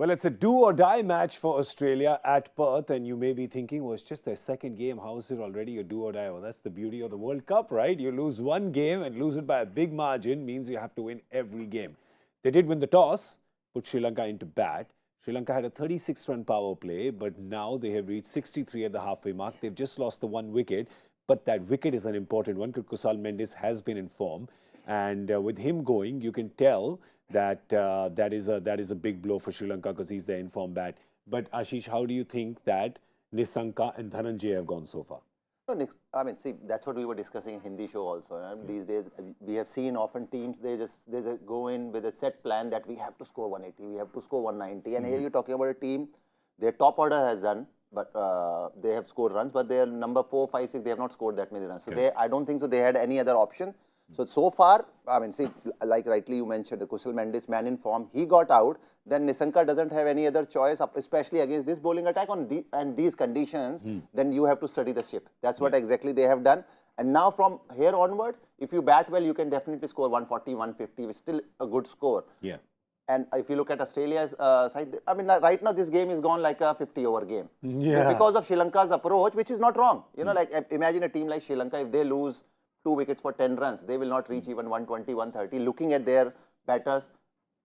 Well, it's a do-or-die match for Australia at Perth, and you may be thinking, well, it's just their second game. How is it already a do-or-die? Well, that's the beauty of the World Cup, right? You lose one game and lose it by a big margin means you have to win every game. They did win the toss, put Sri Lanka into bat. Sri Lanka had a 36-run power play, but now they have reached 63 at the halfway mark. They've just lost the one wicket, but that wicket is an important one. Cricbuzz Mendes has been in form, and with him going, you can tell that that is a big blow for Sri Lanka because he's their informed bat. But Ashish, how do you think that Nissanka and Dhananjay have gone so far? No, I mean, see, that's what we were discussing in Hindi show also. And these days, we have seen often teams, they just go in with a set plan that we have to score 180, we have to score 190. And here you're talking about a team, their top order has done, but they have scored runs, but their number 4, 5, 6, they have not scored that many runs. So I don't think so they had any other option. So far, I mean, see, like rightly you mentioned, the Cricbuzz Mendes, man in form, he got out. Then Nissanka doesn't have any other choice, especially against this bowling attack and these conditions. Then you have to study the ship. That's what exactly they have done. And now from here onwards, if you bat well, you can definitely score 140, 150, which is still a good score. Yeah. And if you look at Australia's side, I mean, right now this game is gone like a 50-over game. Yeah. Because of Sri Lanka's approach, which is not wrong. You know, like imagine a team like Sri Lanka, if they lose 2 wickets for 10 runs, they will not reach even 120, 130. Looking at their batters,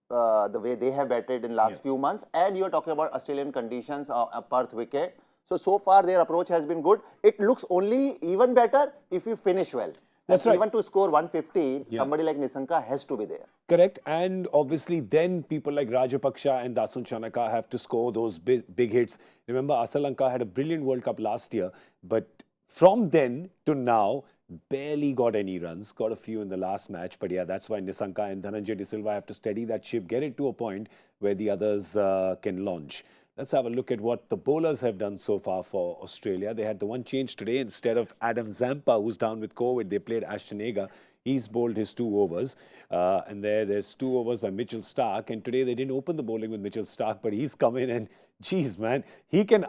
the way they have batted in last few months, and you're talking about Australian conditions, a Perth wicket. So far their approach has been good. It looks only even better if you finish well. That's right. Even to score 150, somebody like Nissanka has to be there. Correct. And obviously then people like Rajapaksha and Datsun Chanaka have to score those big hits. Remember, Asalanka had a brilliant World Cup last year, but from then to now, barely got any runs, got a few in the last match. But yeah, that's why Nissanka and Dhananjay De Silva have to steady that ship, get it to a point where the others can launch. Let's have a look at what the bowlers have done so far for Australia. They had the one change today. Instead of Adam Zampa, who's down with COVID, they played Ashish Nehra. He's bowled his 2 overs. And there's 2 overs by Mitchell Starc. And today they didn't open the bowling with Mitchell Starc, but he's come in and, geez, man, he can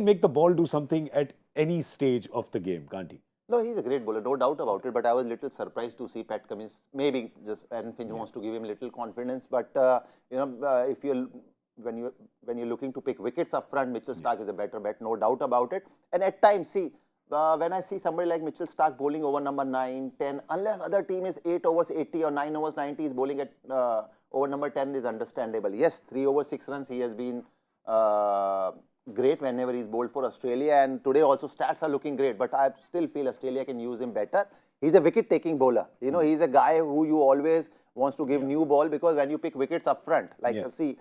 make the ball do something at any stage of the game, can't he? No, he's a great bowler, no doubt about it. But I was a little surprised to see Pat Cummins. Maybe just Aaron Finch wants to give him a little confidence. But you know, if you're when you're looking to pick wickets up front, Mitchell Starc is a better bet, no doubt about it. And at times, see, when I see somebody like Mitchell Starc bowling over number 9, 10, unless other team is 8 overs 80 or 9 overs 90, is bowling at over number 10 is understandable. Yes, 3 overs 6 runs, he has been great whenever he's bowled for Australia, and today also stats are looking great, but I still feel Australia can use him better. He's a wicket-taking bowler. You know, he's a guy who you always wants to give new ball, because when you pick wickets up front, like see,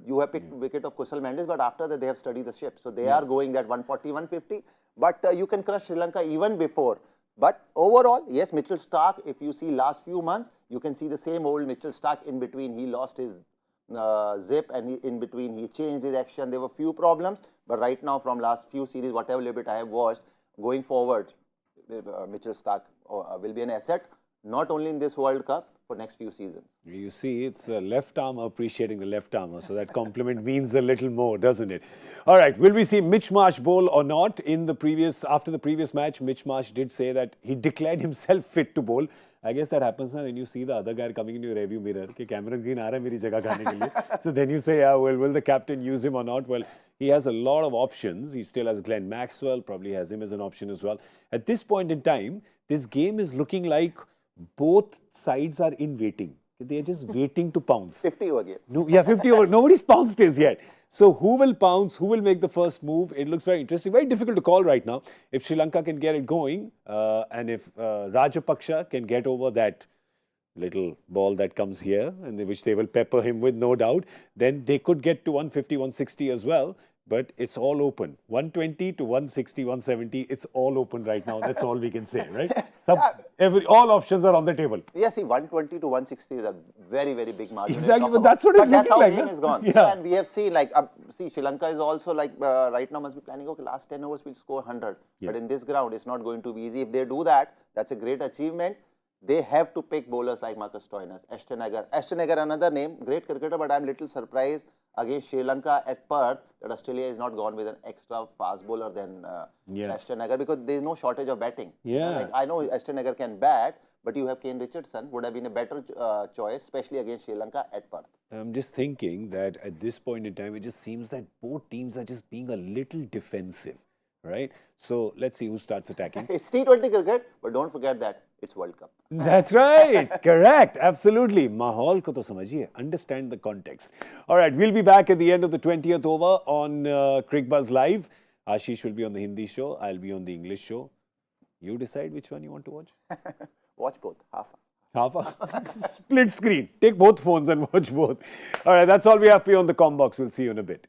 you have picked wicket of Cricbuzz Mendes, but after that they have studied the ship. So they are going that 140, 150, but you can crush Sri Lanka even before. But overall, yes, Mitchell Starc, if you see last few months, you can see the same old Mitchell Starc. In between, he lost his zip, and in between he changed his action. There were few problems, but right now from last few series, whatever little bit I have watched, going forward, Mitchell Starc will be an asset, not only in this World Cup, for next few seasons. You see, it's a left armer appreciating the left armer, so that compliment means a little more, doesn't it? All right, will we see Mitch Marsh bowl or not? After the previous match, Mitch Marsh did say that he declared himself fit to bowl. I guess that happens now when you see the other guy coming in your review mirror. Ke Cameron Green aa raha hai meri jagah khane ke liye. So then you say, yeah, well, will the captain use him or not? Well, he has a lot of options. He still has Glenn Maxwell, probably has him as an option as well. At this point in time, this game is looking like both sides are in waiting. They are just waiting to pounce. 50 over game. No, yeah, 50 over. Nobody's pounced as yet. So who will pounce? Who will make the first move? It looks very interesting. Very difficult to call right now. If Sri Lanka can get it going, and if Rajapaksha can get over that little ball that comes here, and which they will pepper him with, no doubt, then they could get to 150, 160 as well. But it's all open. 120 to 160, 170, it's all open right now. That's all we can say, right? All options are on the table. Yeah, see, 120 to 160 is a very, very big margin. Exactly, but that's what it's looking like. That's how the game is gone. Yeah. And we have seen, like, see, Sri Lanka is also, like, right now must be planning, okay, last 10 overs we'll score 100. But in this ground, it's not going to be easy. If they do that, that's a great achievement. They have to pick bowlers like Marcus Stoinis, Ashton Agar. Ashton Agar, another name, great cricketer, but I'm a little surprised against Sri Lanka at Perth that Australia is not gone with an extra fast bowler than Yeah. Ashish Nehra because there is no shortage of batting. Yeah. Like, I know Ashish Nehra can bat, but you have Kane Richardson, would have been a better choice, especially against Sri Lanka at Perth. I'm just thinking that at this point in time, it just seems that both teams are just being a little defensive, right? So let's see who starts attacking. It's T20 cricket, but don't forget that it's World Cup. That's right. Correct. Absolutely. Mahal ko to samajhiye. Understand the context. All right. We'll be back at the end of the 20th over on Cricbuzz Live. Ashish will be on the Hindi show. I'll be on the English show. You decide which one you want to watch. Watch both, half. Half a split screen. Take both phones and watch both. All right. That's all we have for you on the Comm Box. We'll see you in a bit.